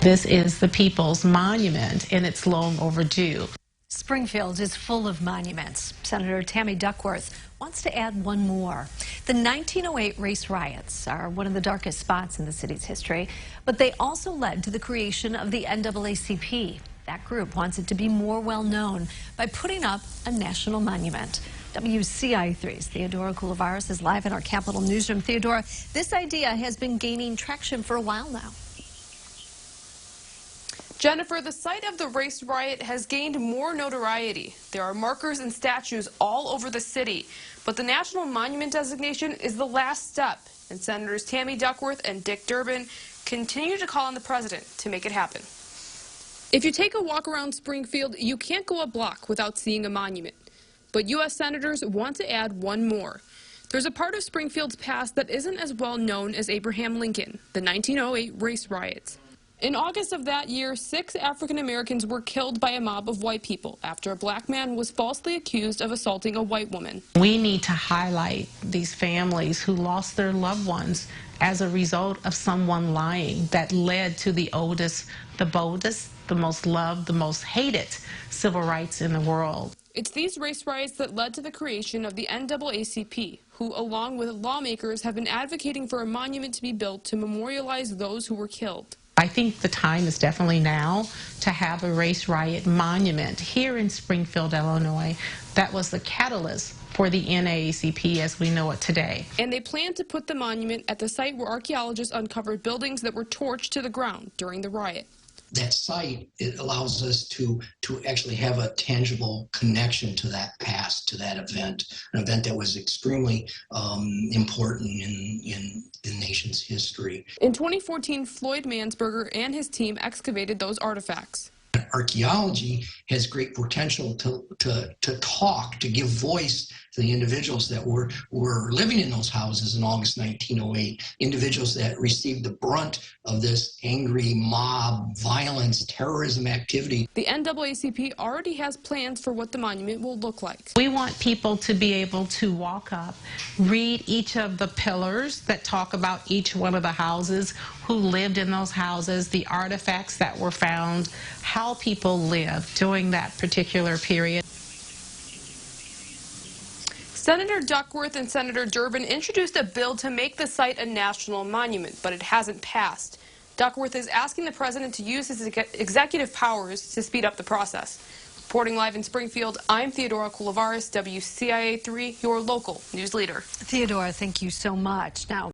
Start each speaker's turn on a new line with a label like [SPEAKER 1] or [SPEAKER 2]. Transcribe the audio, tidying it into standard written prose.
[SPEAKER 1] This is the People's Monument, and it's long overdue.
[SPEAKER 2] Springfield is full of monuments. Senator Tammy Duckworth wants to add one more. The 1908 race riots are one of the darkest spots in the city's history, but they also led to the creation of the NAACP. That group wants it to be more well known by putting up a national monument. WCIA3's Theodora Coulivaris is live in our Capitol newsroom. Theodora, this idea has been gaining traction for a while now.
[SPEAKER 3] Jennifer, the site of the race riot has gained more notoriety. There are markers and statues all over the city, but the National Monument designation is the last step, and Senators Tammy Duckworth and Durbin continue to call on the president to make it happen. If you take a walk around Springfield, you can't go a block without seeing a monument. But U.S. senators want to add one more. There's a part of Springfield's past that isn't as well known as Abraham Lincoln, the 1908 race riots. In August of that year, 6 African Americans were killed by a mob of white people after a black man was falsely accused of assaulting a white woman.
[SPEAKER 1] We need to highlight these families who lost their loved ones as a result of someone lying that led to the oldest, the boldest, the most loved, the most hated civil rights in the world.
[SPEAKER 3] It's these race riots that led to the creation of the NAACP, who, along with lawmakers, have been advocating for a monument to be built to memorialize those who were killed.
[SPEAKER 1] I think the time is definitely now to have a race riot monument here in Springfield, Illinois. That was the catalyst for the NAACP as we know it today.
[SPEAKER 3] And they plan to put the monument at the site where archaeologists uncovered buildings that were torched to the ground during the riot.
[SPEAKER 4] That site, it allows us to actually have a tangible connection to that past, to that event, an event that was extremely important in the nation's history.
[SPEAKER 3] In 2014, Floyd Mansberger and his team excavated those artifacts.
[SPEAKER 4] Archaeology has great potential to talk, to give voice to the individuals that were living in those houses in August 1908, individuals that received the brunt of this angry mob, violence, terrorism activity.
[SPEAKER 3] The NAACP already has plans for what the monument will look like.
[SPEAKER 1] We want people to be able to walk up, read each of the pillars that talk about each one of the houses, who lived in those houses, the artifacts that were found, how people lived during that particular period.
[SPEAKER 3] Senator Duckworth and Senator Durbin introduced a bill to make the site a national monument, but it hasn't passed. Duckworth is asking the president to use his executive powers to speed up the process. Reporting live in Springfield, I'm Theodora Coulivaris, WCIA3, your local news leader.
[SPEAKER 2] Theodora, thank you so much. Now,